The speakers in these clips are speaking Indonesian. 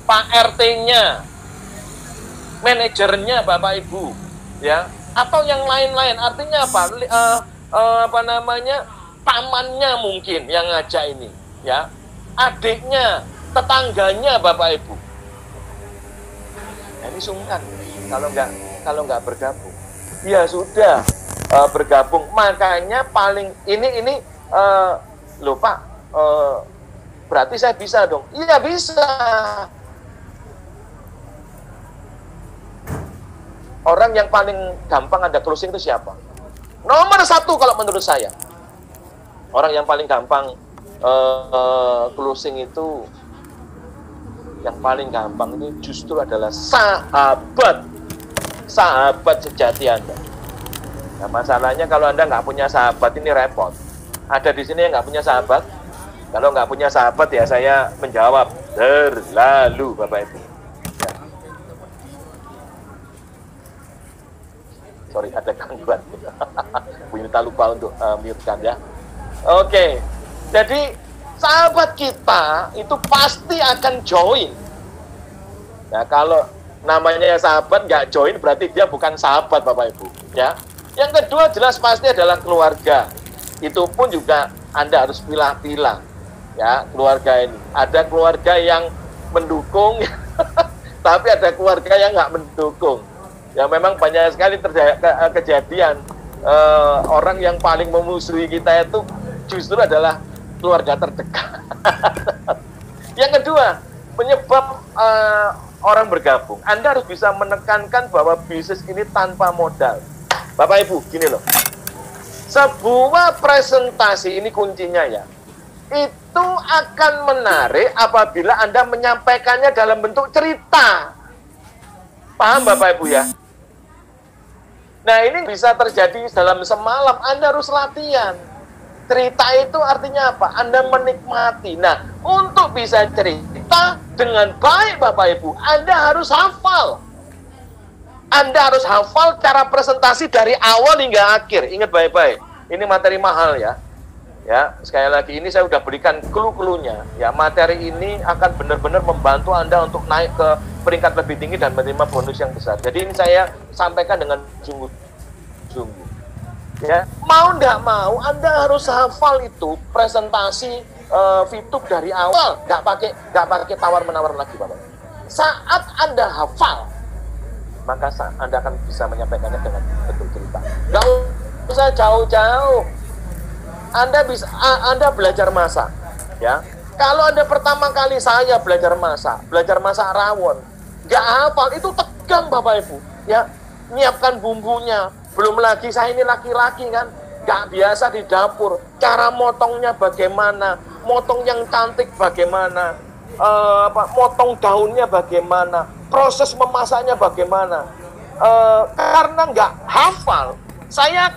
Pak RT-nya, manajernya Bapak Ibu, ya, atau yang lain-lain. Artinya apa namanya, pamannya mungkin yang ngajak ini, ya, adiknya, tetangganya Bapak Ibu. Nah, ini sungkan kalau nggak bergabung. Ya sudah, bergabung. Makanya paling ini loh Pak, berarti saya bisa dong. Iya bisa. Orang yang paling gampang ada closing itu siapa? Nomor satu kalau menurut saya. Orang yang paling gampang closing itu, yang paling gampang itu justru adalah sahabat sejati Anda. Nah, masalahnya kalau Anda nggak punya sahabat ini repot. Ada di sini yang nggak punya sahabat? Kalau nggak punya sahabat ya saya menjawab terlalu Bapak Ibu. Ya. Sorry ada gangguan. Bu Yunita lupa untuk mute-kan ya. Oke, jadi sahabat kita itu pasti akan join. Nah, kalau namanya sahabat nggak join berarti dia bukan sahabat Bapak Ibu. Ya. Yang kedua jelas pasti adalah keluarga. Itu pun juga Anda harus pilah-pilah. Ya, keluarga ini. Ada keluarga yang mendukung, tapi ada keluarga yang nggak mendukung. Ya memang banyak sekali kejadian orang yang paling memusuhi kita itu justru adalah keluarga terdekat. Yang kedua, penyebab orang bergabung. Anda harus bisa menekankan bahwa bisnis ini tanpa modal. Bapak Ibu, gini loh. Sebuah presentasi, ini kuncinya ya, itu akan menarik apabila Anda menyampaikannya dalam bentuk cerita. Paham Bapak Ibu ya? Nah ini bisa terjadi dalam semalam, Anda harus latihan. Cerita itu artinya apa? Anda menikmati. Nah, untuk bisa cerita dengan baik Bapak Ibu, Anda harus hafal. Anda harus hafal cara presentasi dari awal hingga akhir. Ingat baik-baik, ini materi mahal ya. Ya, sekali lagi ini saya sudah berikan clue-cluenya. Ya, materi ini akan benar-benar membantu Anda untuk naik ke peringkat lebih tinggi dan menerima bonus yang besar. Jadi ini saya sampaikan dengan sungguh-sungguh. Ya, mau nggak mau Anda harus hafal itu presentasi VTube dari awal, nggak pakai tawar-menawar lagi Bapak. Saat Anda hafal, maka Anda akan bisa menyampaikannya dengan bentuk cerita. Nggak usah jauh-jauh. Anda belajar masak, ya. Kalau Anda pertama kali saya belajar masak rawon, nggak hafal, itu tegang Bapak Ibu, ya. Nyiapkan bumbunya, belum lagi saya ini laki-laki kan, nggak biasa di dapur. Cara motongnya bagaimana, motong yang cantik bagaimana, motong daunnya bagaimana, proses memasaknya bagaimana. Karena nggak hafal, saya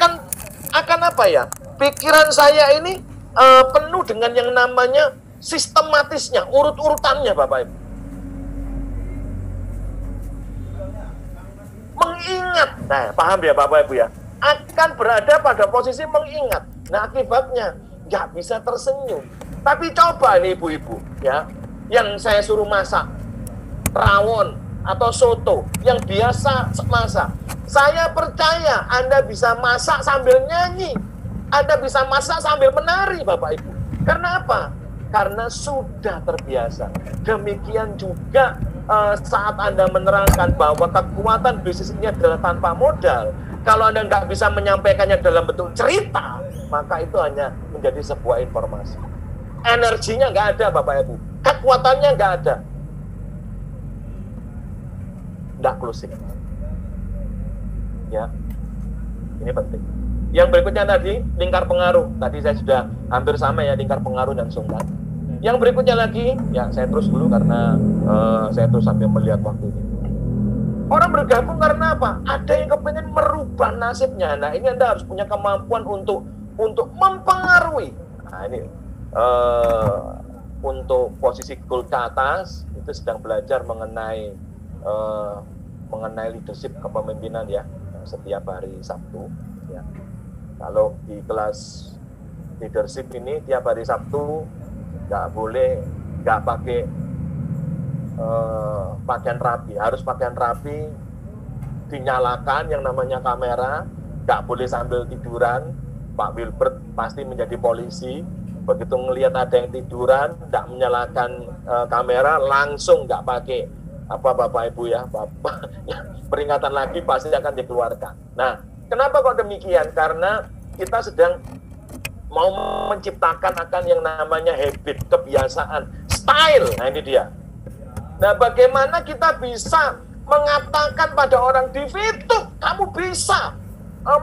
akan apa ya? Pikiran saya ini penuh dengan yang namanya sistematisnya, urut-urutannya Bapak Ibu. Mengingat, nah paham ya Bapak Ibu ya, akan berada pada posisi mengingat. Nah akibatnya nggak bisa tersenyum. Tapi coba nih ibu-ibu ya, yang saya suruh masak rawon atau soto, yang biasa masak, saya percaya Anda bisa masak sambil nyanyi, Anda bisa masak sambil menari Bapak Ibu. Karena apa? Karena sudah terbiasa. Demikian juga saat Anda menerangkan bahwa kekuatan bisnis ini adalah tanpa modal. Kalau Anda nggak bisa menyampaikannya dalam bentuk cerita, maka itu hanya menjadi sebuah informasi. Energinya nggak ada Bapak Ibu. Kekuatannya nggak ada. Nggak closing. Ya, ini penting. Yang berikutnya tadi, lingkar pengaruh. Tadi saya sudah hampir sama ya, lingkar pengaruh dan sungkan. Yang berikutnya lagi, ya saya terus dulu karena saya terus sambil melihat waktu ini. Orang bergabung karena apa? Ada yang kepengen merubah nasibnya. Nah ini Anda harus punya kemampuan untuk mempengaruhi. Nah ini untuk posisi goal ke atas, itu sedang belajar mengenai leadership kepemimpinan ya, setiap hari Sabtu. Ya. Kalau di kelas leadership ini tiap hari Sabtu nggak pakai pakaian rapi, harus pakaian rapi, dinyalakan yang namanya kamera, nggak boleh sambil tiduran. Pak Wilbert pasti menjadi polisi, begitu ngelihat ada yang tiduran, nggak menyalakan kamera, langsung nggak pakai apa Bapak Ibu ya, Bapak, peringatan lagi pasti akan dikeluarkan. Nah, kenapa kok demikian? Karena kita sedang mau menciptakan akan yang namanya habit, kebiasaan, style. Nah ini dia. Nah bagaimana kita bisa mengatakan pada orang di YouTube kamu bisa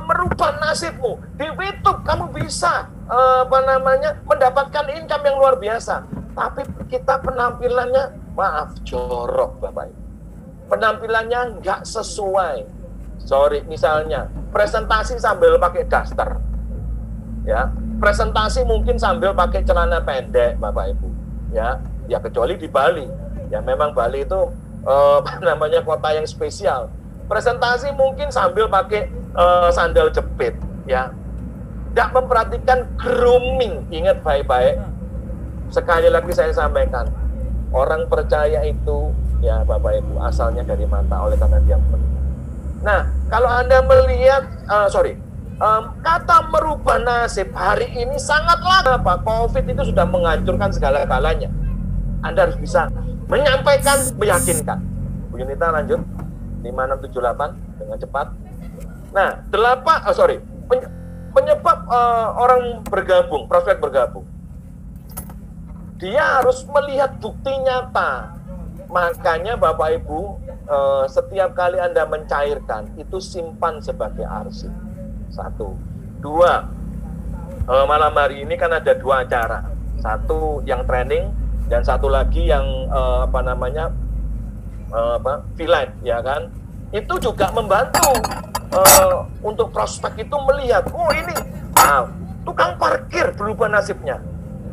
merubah nasibmu, di YouTube kamu bisa mendapatkan income yang luar biasa. Tapi kita penampilannya maaf jorok Bapak Ibu. Penampilannya nggak sesuai. Sorry, misalnya presentasi sambil pakai daster, ya. Presentasi mungkin sambil pakai celana pendek, Bapak Ibu, ya kecuali di Bali, ya memang Bali itu kota yang spesial. Presentasi mungkin sambil pakai sandal jepit, ya, tidak memperhatikan grooming. Ingat baik-baik, sekali lagi saya sampaikan, orang percaya itu, ya Bapak Ibu, asalnya dari mata, oleh karena dia melihat. Nah, kalau Anda melihat, kata merubah nasib hari ini sangatlah apa? COVID itu sudah menghancurkan segala-galanya. Anda harus bisa menyampaikan, meyakinkan. Bu Yunita lanjut 5678 dengan cepat. Nah, penyebab orang bergabung, prospek bergabung. Dia harus melihat bukti nyata. Makanya Bapak Ibu, setiap kali Anda mencairkan itu simpan sebagai arsip. 1, 2, malam hari ini kan ada 2 acara, 1 yang training dan 1 lagi yang V-Live, ya kan? Itu juga membantu untuk prospek itu melihat, oh ini tukang parkir berubah nasibnya,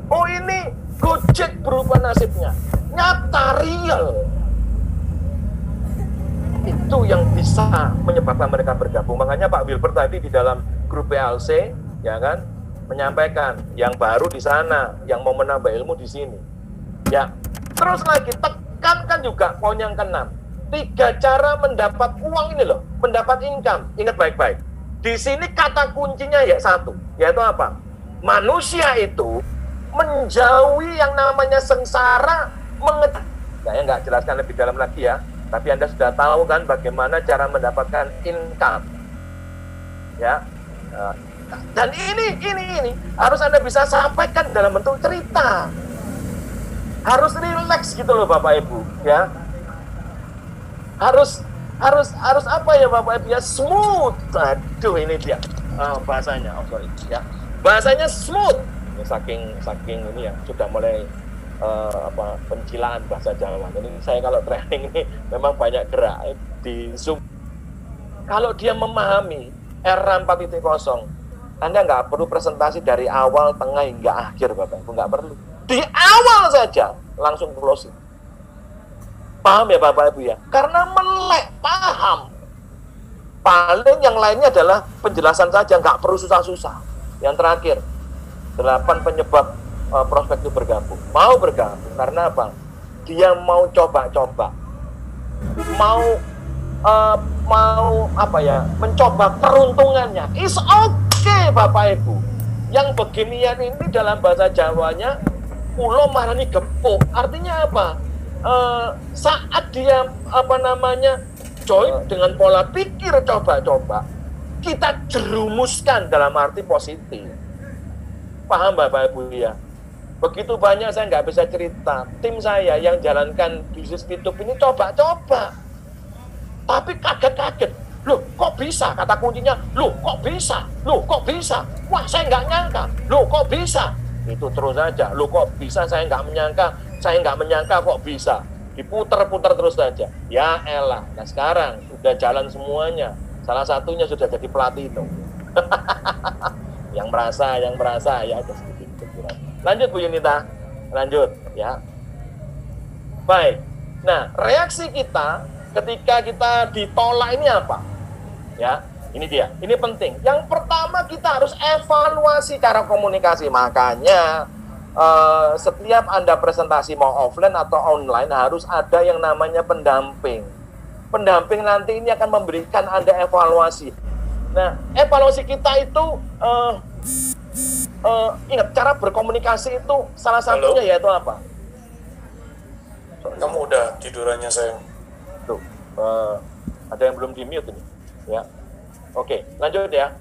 oh ini Gojek berubah nasibnya, nyata real. Itu yang bisa menyebabkan mereka bergabung. Makanya Pak Wilbert tadi di dalam grup PLC, ya kan, menyampaikan yang baru di sana, yang mau menambah ilmu di sini. Ya, terus lagi tekankan juga poin yang ke-6. 3 cara mendapat uang ini loh, mendapat income. Ingat baik-baik. Di sini kata kuncinya ya 1, yaitu apa? Manusia itu menjauhi yang namanya sengsara, saya nggak jelaskan lebih dalam lagi ya. Tapi Anda sudah tahu kan bagaimana cara mendapatkan income, ya. Dan ini harus Anda bisa sampaikan dalam bentuk cerita. Harus rileks gitu loh Bapak Ibu, ya. Harus apa ya Bapak Ibu ya, smooth. Aduh ini dia bahasanya, ya. Bahasanya smooth. Ini saking ini ya sudah mulai pencilaan bahasa Jawa. Ini saya kalau training ini memang banyak gerak di Zoom. Kalau dia memahami era 4.0, Anda nggak perlu presentasi dari awal, tengah hingga akhir, Bapak Ibu, nggak perlu. Di awal saja langsung closing. Paham ya Bapak Ibu ya? Karena melek, paham. Paling yang lainnya adalah penjelasan saja, nggak perlu susah-susah. Yang terakhir, 8 penyebab prospek itu bergabung. Mau bergabung karena apa? Dia mau coba-coba, mau mencoba peruntungannya. Is okay Bapak Ibu. Yang beginian ini dalam bahasa Jawanya ulo marani gepuk. Artinya apa? Saat dia join dengan pola pikir coba-coba, kita jerumuskan dalam arti positif. Paham Bapak Ibu ya? Begitu banyak saya nggak bisa cerita. Tim saya yang jalankan bisnis YouTube ini coba-coba. Tapi kaget-kaget. Loh kok bisa? Kata kuncinya, loh kok bisa? Loh kok bisa? Wah saya nggak nyangka. Loh kok bisa? Itu terus saja. Loh kok bisa? Saya nggak menyangka kok bisa. Diputer-puter terus saja. Ya elah. Nah sekarang sudah jalan semuanya. Salah satunya sudah jadi platinum. yang merasa ya ada sedikit kekurangan. Lanjut Bu Yunita, lanjut ya. Baik. Nah, reaksi kita ketika kita ditolak ini apa? Ya, ini dia. Ini penting. Yang pertama kita harus evaluasi cara komunikasi. Makanya setiap Anda presentasi mau offline atau online harus ada yang namanya pendamping. Pendamping nanti ini akan memberikan Anda evaluasi. Nah, evaluasi kita itu ingat, cara berkomunikasi itu salah satunya yaitu apa? Kamu udah tidurannya sayang. Tuh, ada yang belum di-mute ini. Ya. Oke, lanjut ya.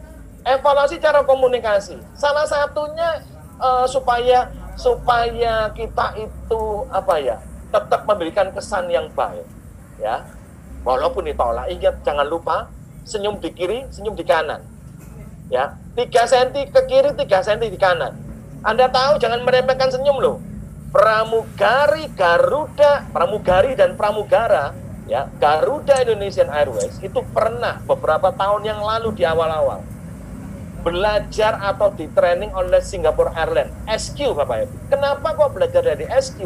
Evaluasi cara komunikasi. Salah satunya supaya kita itu apa ya? Tetap memberikan kesan yang baik, ya. Walaupun ditolak, ingat jangan lupa senyum di kiri, senyum di kanan. Ya, 3 cm ke kiri, 3 cm di kanan. Anda tahu jangan meremehkan senyum loh. Pramugari dan pramugara, ya, Garuda Indonesian Airways itu pernah beberapa tahun yang lalu di awal-awal belajar atau di training oleh Singapore Airlines, SQ Bapak Ibu. Kenapa kok belajar dari SQ?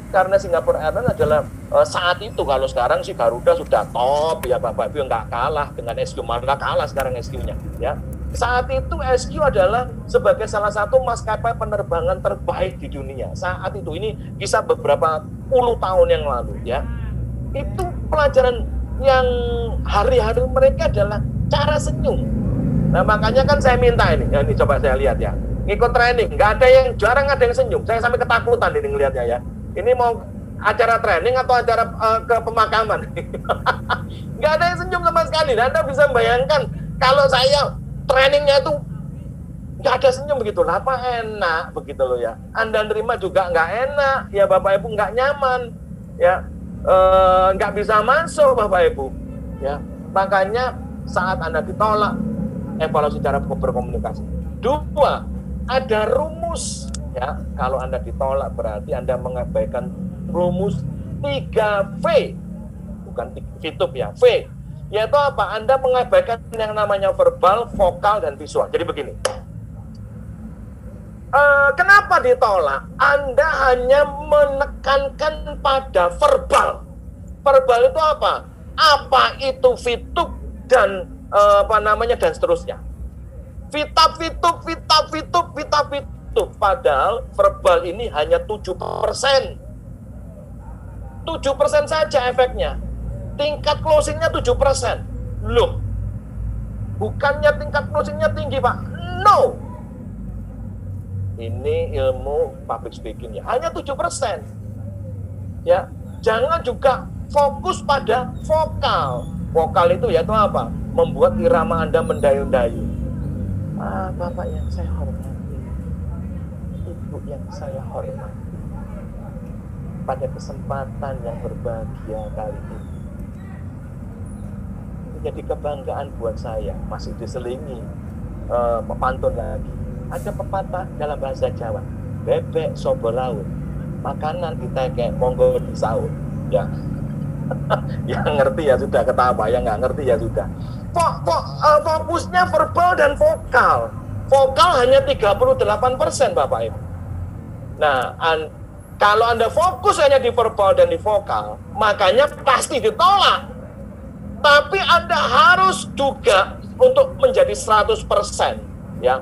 Karena Singapore Airlines adalah saat itu, kalau sekarang sih Garuda sudah top ya Bapak Ibu, nggak kalah dengan SQ, malah kalah sekarang SQ-nya ya. Saat itu SQ adalah sebagai salah satu maskapai penerbangan terbaik di dunia. Saat itu, ini kisah beberapa puluh tahun yang lalu ya. Itu pelajaran yang hari-hari mereka adalah cara senyum. Nah makanya kan saya minta ini coba saya lihat ya. Ngikut training, nggak ada yang, jarang ada yang senyum. Saya sampai ketakutan ini ngelihatnya ya. Ini mau acara training atau acara ke pemakaman? Nggak ada yang senyum sama sekali. Dan Anda bisa bayangkan kalau saya trainingnya itu nggak ada senyum begitu, apa enak begitu loh ya. Anda nerima juga nggak enak ya Bapak Ibu, nggak nyaman ya, nggak bisa masuk Bapak Ibu ya. Makanya saat Anda ditolak, evaluasi cara berkomunikasi. 2, ada rumus ya. Kalau Anda ditolak berarti Anda mengabaikan rumus 3V, bukan VTUP ya, V. Yaitu apa? Anda mengabaikan yang namanya verbal, vokal, dan visual. Jadi begini. Kenapa ditolak? Anda hanya menekankan pada verbal. Verbal itu apa? Apa itu VTUP dan dan seterusnya. Vitap, VTUP. Padahal verbal ini hanya 7%. 7% saja efeknya. Tingkat closingnya 7%. Loh, bukannya tingkat closingnya tinggi Pak? No. Ini ilmu public speaking ya, hanya 7%. Ya, jangan juga fokus pada vokal. Vokal itu yaitu apa? Membuat irama Anda mendayu-dayu. Bapak yang saya hormati, Ibu yang saya hormati, pada kesempatan yang berbahagia kali ini, menjadi kebanggaan buat saya, masih diselingi pantun lagi. Ada pepatah dalam bahasa Jawa, bebek sobo laut, makanan ditekek monggo disaut ya. Yang ngerti ya sudah ketawa, yang nggak ngerti ya sudah. Fokusnya verbal dan vokal. Vokal hanya 38% Bapak Ibu. Nah, kalau Anda fokus hanya di verbal dan di vokal, makanya pasti ditolak. Tapi Anda harus juga untuk menjadi 100% ya.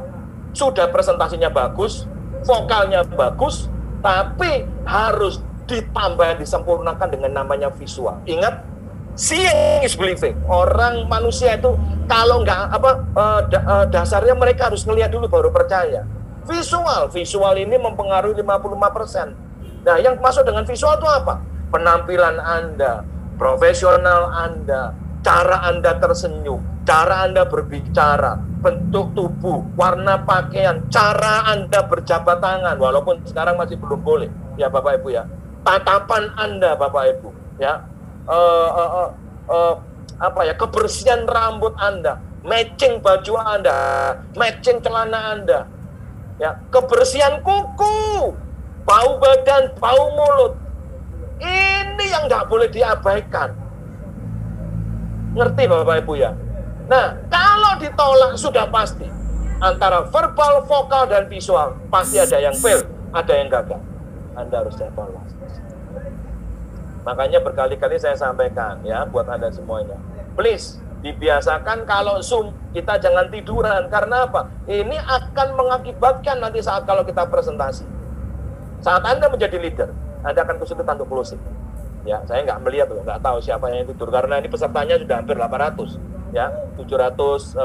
Sudah presentasinya bagus, vokalnya bagus, tapi harus ditambah, disempurnakan dengan namanya visual. Ingat, seeing is believing. Orang manusia itu kalau nggak dasarnya mereka harus ngelihat dulu baru percaya. Visual ini mempengaruhi 55%. Nah, yang masuk dengan visual itu apa? Penampilan Anda, profesional Anda, cara Anda tersenyum, cara Anda berbicara, bentuk tubuh, warna pakaian, cara Anda berjabat tangan, walaupun sekarang masih belum boleh, ya Bapak Ibu ya. Tatapan Anda Bapak Ibu, ya, kebersihan rambut Anda, matching baju Anda, matching celana Anda, ya, kebersihan kuku, bau badan, bau mulut, ini yang nggak boleh diabaikan. Ngerti Bapak Ibu ya? Nah, kalau ditolak sudah pasti antara verbal, vokal, dan visual pasti ada yang fail, ada yang gagal. Anda harus evaluasi. Makanya berkali-kali saya sampaikan ya buat Anda semuanya. Please, dibiasakan kalau Zoom kita jangan tiduran. Karena apa? Ini akan mengakibatkan nanti saat kalau kita presentasi. Saat Anda menjadi leader, Anda akan kesulitan untuk closing. Ya, saya nggak melihat loh, nggak tahu siapa yang tidur karena ini pesertanya sudah hampir 800, ya, 700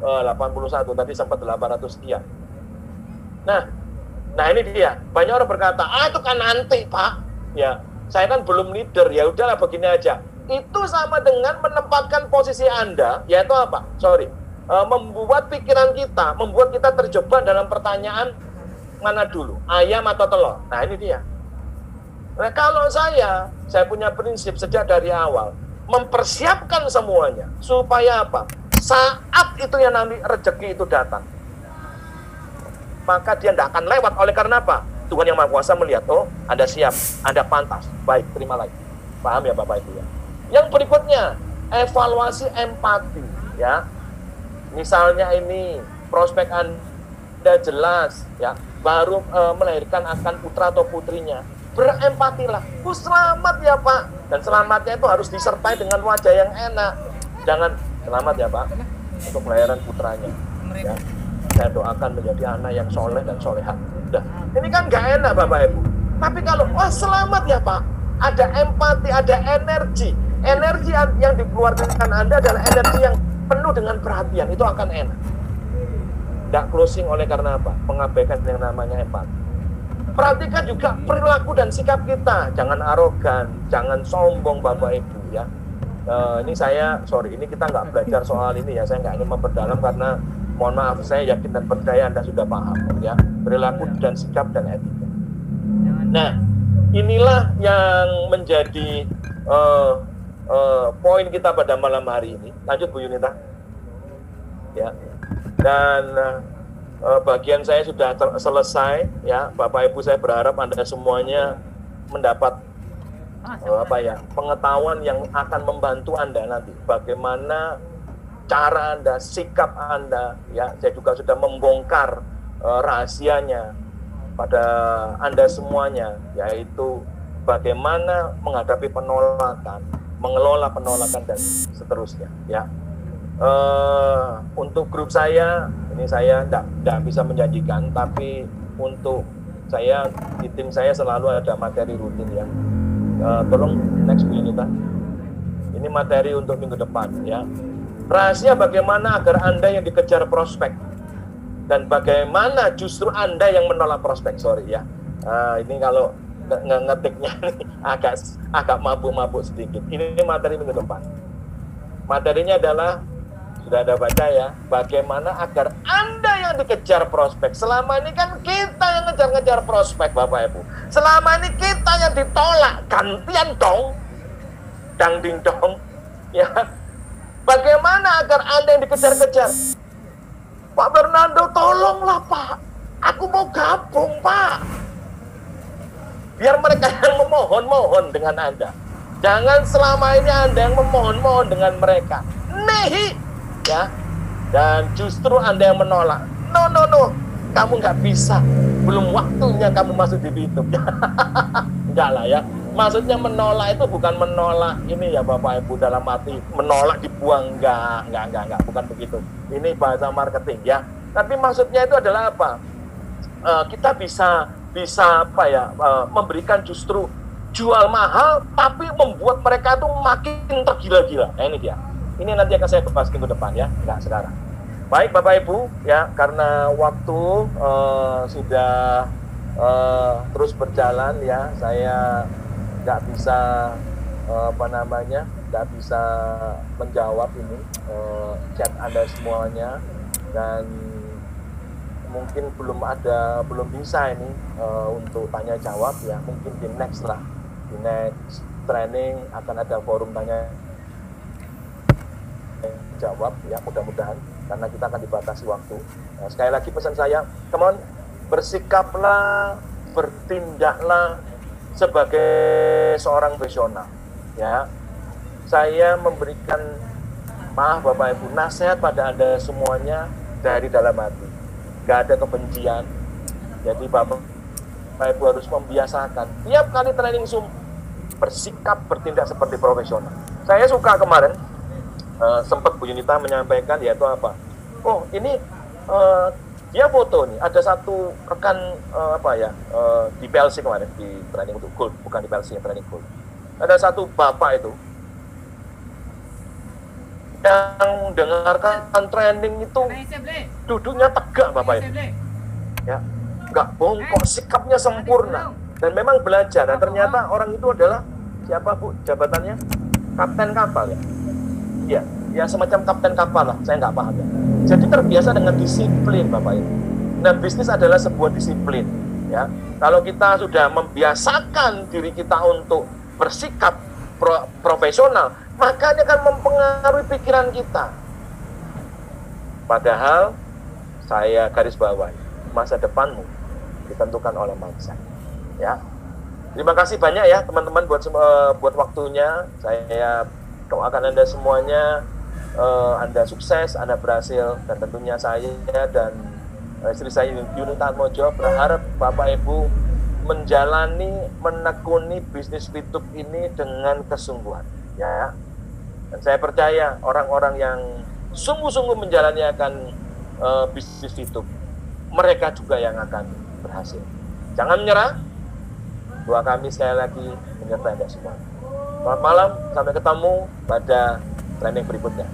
81 tadi sempat 800 sekian. Nah ini dia. Banyak orang berkata, itu kan nanti Pak. Ya, saya kan belum leader. Ya udahlah begini aja. Itu sama dengan menempatkan posisi Anda, yaitu apa? Membuat pikiran kita, membuat kita terjebak dalam pertanyaan mana dulu, ayam atau telur. Nah ini dia. Nah kalau saya punya prinsip sejak dari awal, mempersiapkan semuanya, supaya apa? Saat itu yang nanti rezeki itu datang, maka dia tidak akan lewat. Oleh karena apa? Tuhan Yang Maha Kuasa melihat, oh Anda siap, Anda pantas, baik, terima lagi. Paham ya Bapak Ibu ya? Yang berikutnya, evaluasi empati ya. Misalnya ini prospek Anda jelas ya, baru melahirkan akan putra atau putrinya, berempatilah. Selamat ya Pak. Dan selamatnya itu harus disertai dengan wajah yang enak. Jangan selamat ya Pak untuk kelahiran putranya ya. Saya doakan menjadi anak yang soleh dan soleha. Udah, ini kan nggak enak Bapak Ibu. Tapi kalau selamat ya Pak, ada empati, ada energi yang dikeluarkan Anda adalah energi yang penuh dengan perhatian, itu akan enak. Tidak closing oleh karena apa? Mengabaikan yang namanya empati. Perhatikan juga perilaku dan sikap kita, jangan arogan, jangan sombong Bapak Ibu ya. Ini ini kita nggak belajar soal ini ya, saya nggak ingin memperdalam karena mohon maaf, saya yakin dan percaya Anda sudah paham ya, perilaku dan sikap dan etika. Nah, inilah yang menjadi poin kita pada malam hari ini. Lanjut Bu Yunita. Ya. Dan bagian saya sudah selesai ya, Bapak Ibu, saya berharap Anda semuanya mendapat pengetahuan yang akan membantu Anda nanti bagaimana cara Anda, sikap Anda ya. Saya juga sudah membongkar rahasianya pada Anda semuanya, yaitu bagaimana menghadapi penolakan, mengelola penolakan dan seterusnya ya. Untuk grup saya ini saya tidak bisa menjanjikan, tapi untuk saya di tim saya selalu ada materi rutin ya. Tolong next Bu Yunita. Ini materi untuk minggu depan ya. Rahasia bagaimana agar Anda yang dikejar prospek dan bagaimana justru Anda yang menolak prospek. Ya. Ini kalau ngetiknya agak mabuk-mabuk sedikit. Ini materi minggu depan. Materinya adalah sudah ada baca ya. Bagaimana agar Anda yang dikejar prospek. Selama ini kan kita yang ngejar-ngejar prospek Bapak Ibu. Selama ini kita yang ditolak, gantian dong. Dang ding dong. Ya. Bagaimana agar Anda yang dikejar-kejar? Pak Bernardo, tolonglah Pak. Aku mau gabung Pak. Biar mereka yang memohon-mohon dengan Anda. Jangan selama ini Anda yang memohon-mohon dengan mereka. Nehi. Ya. Dan justru Anda yang menolak. No. Kamu nggak bisa. Belum waktunya kamu masuk di YouTube. Enggak lah ya. Maksudnya menolak itu bukan menolak ini ya Bapak Ibu dalam arti menolak dibuang, enggak, bukan begitu. Ini bahasa marketing ya. Tapi maksudnya itu adalah apa? Kita bisa memberikan justru jual mahal tapi membuat mereka itu makin tergila-gila. Nah ini dia. Ini nanti akan saya bahas minggu depan ya, enggak sekarang. Baik Bapak Ibu ya, karena waktu sudah terus berjalan ya, saya nggak bisa nggak bisa menjawab ini chat Anda semuanya, dan mungkin belum bisa ini untuk tanya jawab ya. Mungkin di next training akan ada forum tanya jawab ya, mudah-mudahan, karena kita akan dibatasi waktu. Nah, sekali lagi pesan saya, come on, bersikaplah, bertindaklah sebagai seorang profesional ya. Saya memberikan Bapak Ibu nasihat pada Anda semuanya dari dalam hati, gak ada kebencian. Jadi Bapak Ibu harus membiasakan tiap kali training Zoom bersikap, bertindak seperti profesional. Saya suka kemarin sempat Bu Yunita menyampaikan, yaitu apa? Oh ini Dia foto nih, ada satu rekan di PLC kemarin, di training untuk gold, bukan di PLC, training gold. Ada satu bapak itu yang dengarkan training itu duduknya tegak bapak itu, ya, nggak bongkok, sikapnya sempurna dan memang belajar. Dan ternyata orang itu adalah siapa Bu jabatannya? Kapten kapal ya? Iya, ya semacam kapten kapal lah, saya nggak paham ya. Jadi terbiasa dengan disiplin Bapak Ibu. Nah, bisnis adalah sebuah disiplin, ya. Kalau kita sudah membiasakan diri kita untuk bersikap profesional, maka dia akan mempengaruhi pikiran kita. Padahal saya garis bawahi, masa depanmu ditentukan oleh mindset, ya. Terima kasih banyak ya teman-teman buat waktunya. Saya doakan Anda semuanya, Anda sukses, Anda berhasil, dan tentunya saya dan istri saya Yunita Atmojo berharap Bapak Ibu menekuni bisnis YouTube ini dengan kesungguhan, ya. Dan saya percaya orang-orang yang sungguh-sungguh menjalani akan bisnis YouTube, mereka juga yang akan berhasil. Jangan menyerah. Doa kami sekali lagi menyertai Anda semua. Selamat malam, sampai ketemu pada training berikutnya.